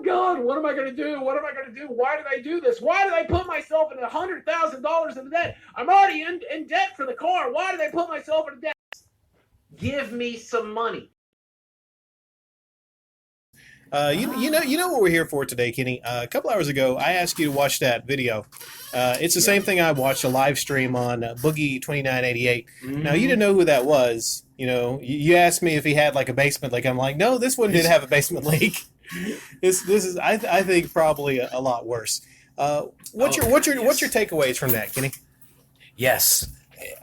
oh God, what am I going to do? What am I going to do? Why did I do this? Why did I put myself in $100,000 in debt? I'm already in debt for the car. Why did I put myself in debt? Give me some money. You know what we're here for today, Kenny. A couple hours ago, I asked you to watch that video. It's the same thing I watched a live stream on Boogie2988. Now, you didn't know who that was. You know, you asked me if he had like a basement leak. I'm like, no, this one did have a basement leak. This is, I think, probably a lot worse. What's your takeaways from that, Kenny? Yes,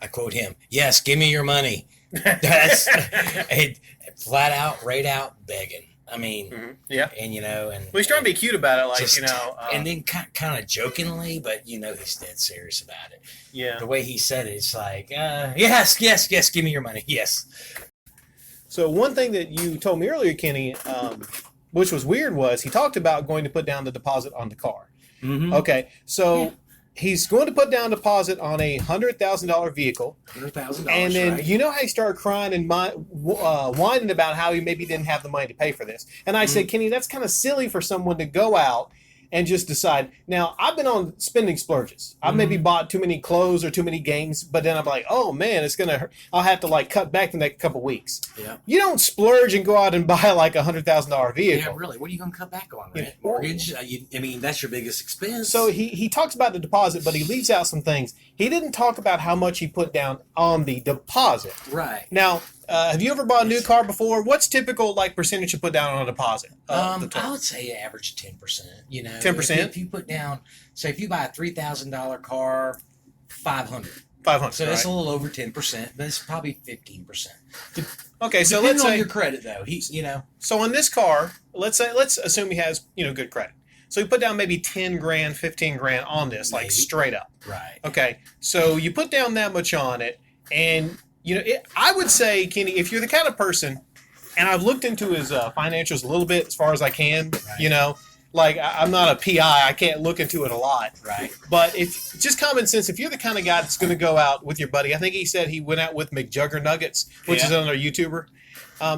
I quote him. Yes, give me your money. That's flat out, right out begging. I mean, yeah, and and he's trying to be cute about it, like just, and then kind of jokingly, but he's dead serious about it. Yeah, the way he said it, it's like, yes, give me your money, yes. So one thing that you told me earlier, Kenny, which was weird, was he talked about going to put down the deposit on the car. Okay, so he's going to put down a deposit on a $100,000 vehicle. $100,000, and then right? You know how he started crying and whining about how he maybe didn't have the money to pay for this. And I said, Kenny, that's kind of silly for someone to go out and just decide. Now, I've been on spending splurges. I've maybe bought too many clothes or too many games, but then I'm like, oh man, it's going to hurt. I'll have to like cut back the next couple weeks. Yeah. You don't splurge and go out and buy like a $100,000 vehicle. Yeah, really. What are you going to cut back on, right? Mortgage? I mean, that's your biggest expense. So he talks about the deposit, but he leaves out some things. He didn't talk about how much he put down on the deposit. Right. Now, have you ever bought a new car before? What's typical like percentage you put down on a deposit? I would say average 10%. 10%. If you put down, say, if you buy a $3,000 car, $500. So that's a little over 10%, but it's probably 15%. Okay, so let's let's say on your credit though. So on this car, let's assume he has good credit. So you put down maybe 10 grand, 15 grand on this, like straight up. Right. Okay, so you put down that much on it, and I would say, Kenny, if you're the kind of person, and I've looked into his financials a little bit as far as I can, right. Like I'm not a PI, I can't look into it a lot. Right. But if just common sense, if you're the kind of guy that's going to go out with your buddy, I think he said he went out with McJuggernuggets, which is another YouTuber.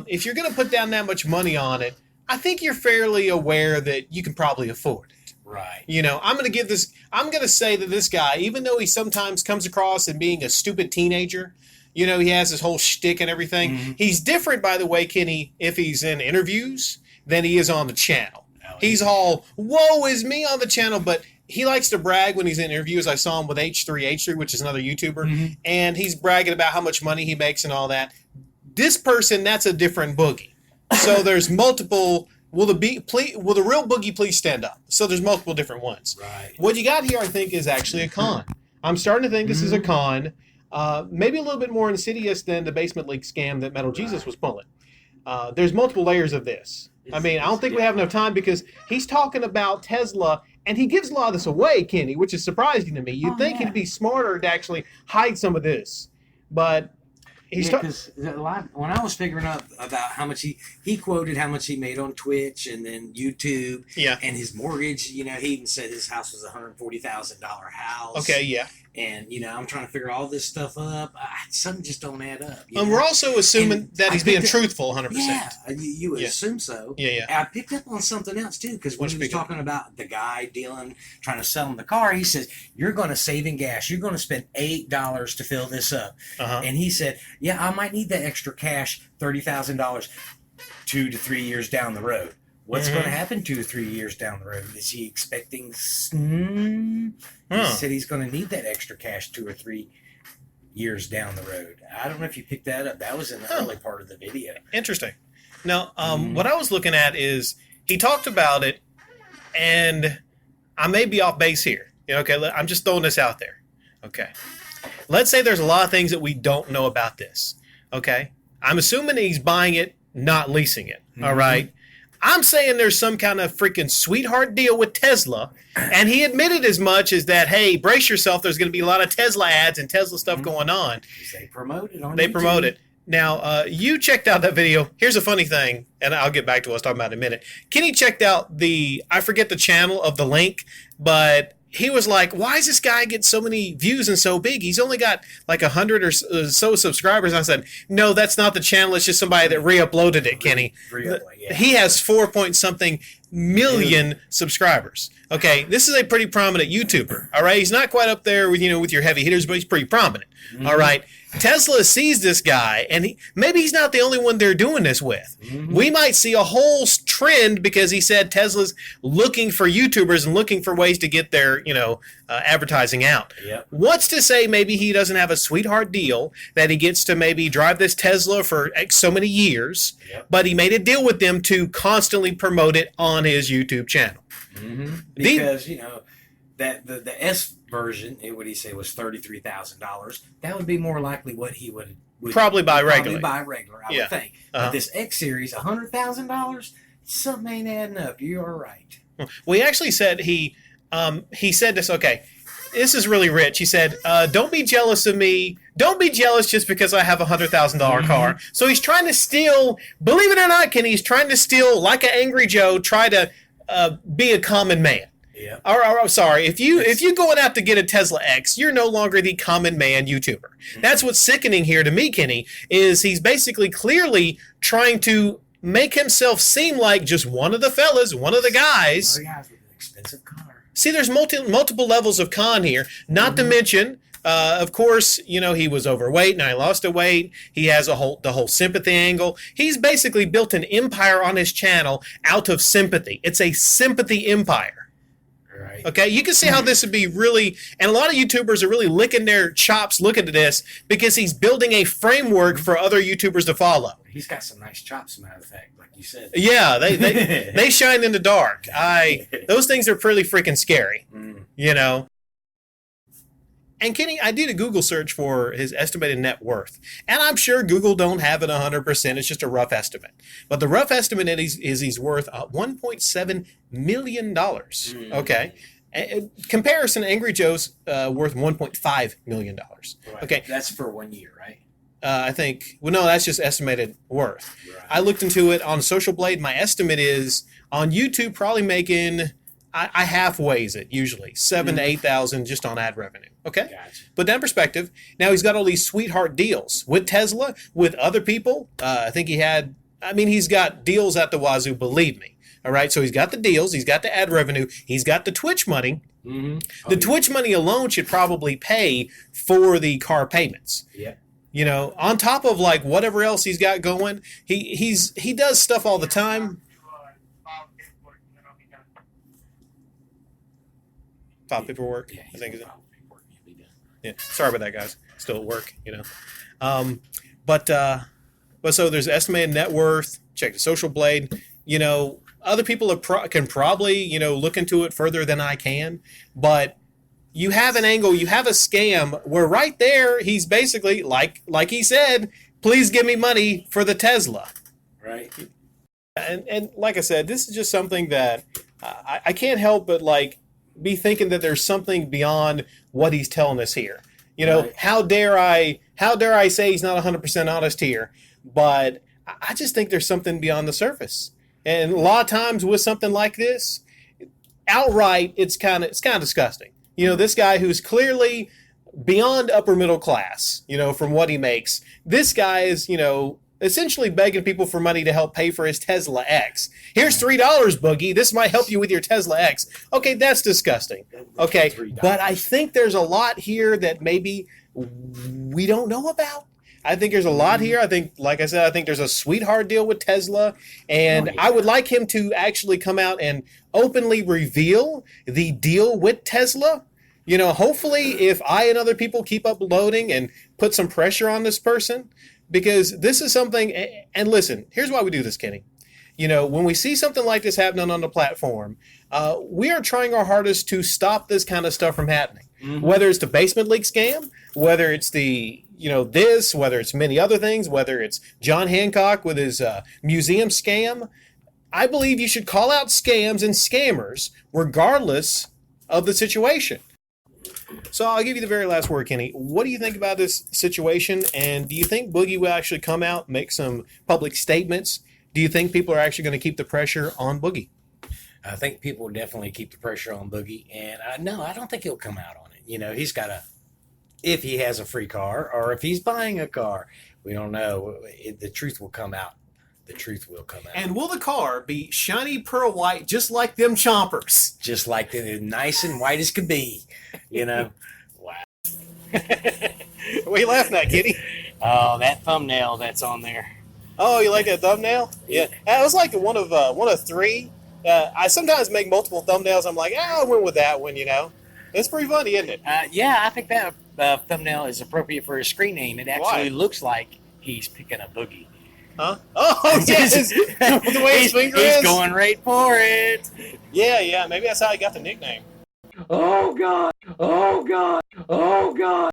If you're going to put down that much money on it, I think you're fairly aware that you can probably afford it. Right. I'm going to say that this guy, even though he sometimes comes across as being a stupid teenager, he has his whole shtick and everything. He's different, by the way, Kenny, if he's in interviews than he is on the channel. He's all, woe is me on the channel, but he likes to brag when he's in interviews. I saw him with H3, which is another YouTuber, and he's bragging about how much money he makes and all that. This person, that's a different Boogie. So there's multiple. Will the real Boogie please stand up? So there's multiple different ones. Right. What you got here, I think, is actually a con. I'm starting to think this is a con. Maybe a little bit more insidious than the basement leak scam that Metal Jesus was pulling. There's multiple layers of this. I don't think we have enough time because he's talking about Tesla, and he gives a lot of this away, Kenny, which is surprising to me. You'd think he'd be smarter to actually hide some of this, but because when I was figuring out about how much he quoted how much he made on Twitch and then YouTube, and his mortgage, he even said his house was a $140,000 house. Okay, yeah. And I'm trying to figure all this stuff up. Something just don't add up. And we're also assuming that he's being truthful 100%. Yeah, you would assume so. Yeah. And I picked up on something else too, because when he was talking about the guy trying to sell him the car, he says, "You're going to save in gas. You're going to spend $8 to fill this up." And he said, "Yeah, I might need that extra cash, $30,000, 2 to 3 years down the road." What's going to happen 2 to 3 years down the road? Is he expecting? He said he's going to need that extra cash 2 or 3 years down the road. I don't know if you picked that up. That was in the early part of the video. Interesting. Now, what I was looking at is he talked about it, and I may be off base here. Okay, I'm just throwing this out there. Okay, let's say there's a lot of things that we don't know about this. Okay, I'm assuming he's buying it, not leasing it. All right. I'm saying there's some kind of freaking sweetheart deal with Tesla, and he admitted as much as that, hey, brace yourself, there's going to be a lot of Tesla ads and Tesla stuff going on. They promote it on They YouTube. promote it. Now, you checked out that video. Here's a funny thing, and I'll get back to what I was talking about in a minute. Kenny checked out I forget the channel of the link, but he was like, why does this guy get so many views and so big? He's only got like 100 or so subscribers. I said, no, that's not the channel. It's just somebody that re-uploaded it, Kenny. Yeah. He has 4 point something million subscribers. Okay, this is a pretty prominent YouTuber. All right, he's not quite up there with with your heavy hitters, but he's pretty prominent. All right, Tesla sees this guy, and maybe he's not the only one they're doing this with. We might see a whole trend because he said Tesla's looking for YouTubers and looking for ways to get their advertising out. Yep. What's to say maybe he doesn't have a sweetheart deal that he gets to maybe drive this Tesla for so many years, but he made a deal with them to constantly promote it on his YouTube channel. Because that the S version, what he say was $33,000. That would be more likely what he would probably buy regularly. I would think. But this X series, $100,000, something ain't adding up. You are right. Well, he actually said he said this. Okay, this is really rich. He said, "Don't be jealous of me. Don't be jealous just because I have a $100,000 car." So he's trying to steal. Believe it or not, Kenny, he's trying to steal like an Angry Joe. Try to be a common man. Yeah. Or sorry, if you going out to get a Tesla X, you're no longer the common man YouTuber. That's what's sickening here to me, Kenny, is he's basically clearly trying to make himself seem like just one of the fellas, one of the guys. One of the guys with an expensive car. See, there's multiple levels of con here. Not to mention, of course, he was overweight. Now he lost the weight. He has the whole sympathy angle. He's basically built an empire on his channel out of sympathy. It's a sympathy empire. Right. Okay, you can see how this would be really, and a lot of YouTubers are really licking their chops looking at this because he's building a framework for other YouTubers to follow. He's got some nice chops, as a matter of fact, like you said. Yeah, they shine in the dark. Those things are pretty freaking scary, And Kenny, I did a Google search for his estimated net worth, and I'm sure Google don't have it 100%. It's just a rough estimate. But the rough estimate is he's worth $1.7 million. Okay. Comparison, Angry Joe's worth $1.5 million. Right. Okay. That's for 1 year, right? I think, no, that's just estimated worth. Right. I looked into it on Social Blade. My estimate is on YouTube probably making... I half weighs it usually 7,000 to 8,000 just on ad revenue. Okay, Gotcha. Put that in perspective. Now he's got all these sweetheart deals with Tesla, with other people. I think he's got deals at the wazoo. Believe me. All right, so he's got the deals, he's got the ad revenue, he's got the Twitch money. The Twitch money alone should probably pay for the car payments. Yeah. On top of like whatever else he's got going, he does stuff all the time. File paperwork. Yeah, I think is it. file paperwork. He'll be done. Yeah. Sorry about that, guys. Still at work, But so there's estimated net worth. Check the Social Blade. Other people can probably look into it further than I can. But you have an angle. You have a scam where right there he's basically like he said, please give me money for the Tesla. Right. And like I said, this is just something that I can't help but be thinking that there's something beyond what he's telling us here. Right. How dare I say he's not 100% honest here? But I just think there's something beyond the surface. And a lot of times with something like this, outright, it's kind of disgusting. This guy who's clearly beyond upper middle class, from what he makes. This guy is, essentially begging people for money to help pay for his Tesla X. Here's $3, Boogie. This might help you with your Tesla X. Okay, that's disgusting. Okay, but I think there's a lot here that maybe we don't know about. I think there's a lot here. I think, like I said, I think there's a sweetheart deal with Tesla, and I would like him to actually come out and openly reveal the deal with Tesla. Hopefully if I and other people keep uploading and put some pressure on this person, because this is something, and listen, here's why we do this, Kenny. When we see something like this happening on the platform, we are trying our hardest to stop this kind of stuff from happening. Whether it's the basement leak scam, whether it's the, whether it's many other things, whether it's John Hancock with his museum scam, I believe you should call out scams and scammers regardless of the situation. So I'll give you the very last word, Kenny. What do you think about this situation? And do you think Boogie will actually come out, make some public statements? Do you think people are actually going to keep the pressure on Boogie? I think people will definitely keep the pressure on Boogie. And I don't think he'll come out on it. He's got if he has a free car or if he's buying a car, we don't know. The truth will come out. the truth will come out. And will the car be shiny pearl white, just like them chompers? Just like they're nice and white as could be, you know. Wow. What are you laughing at, Kitty? Oh, that thumbnail that's on there. Oh, you like that thumbnail? Yeah, that was like one of three. I sometimes make multiple thumbnails. I'm like, I went with that one. You know, it's pretty funny, isn't it? Yeah, I think that thumbnail is appropriate for a screen name. It actually looks like he's picking a boogie. Huh? Oh, yes. The way his finger is. He's going right for it. Yeah. Maybe that's how he got the nickname. Oh God! Oh God! Oh God!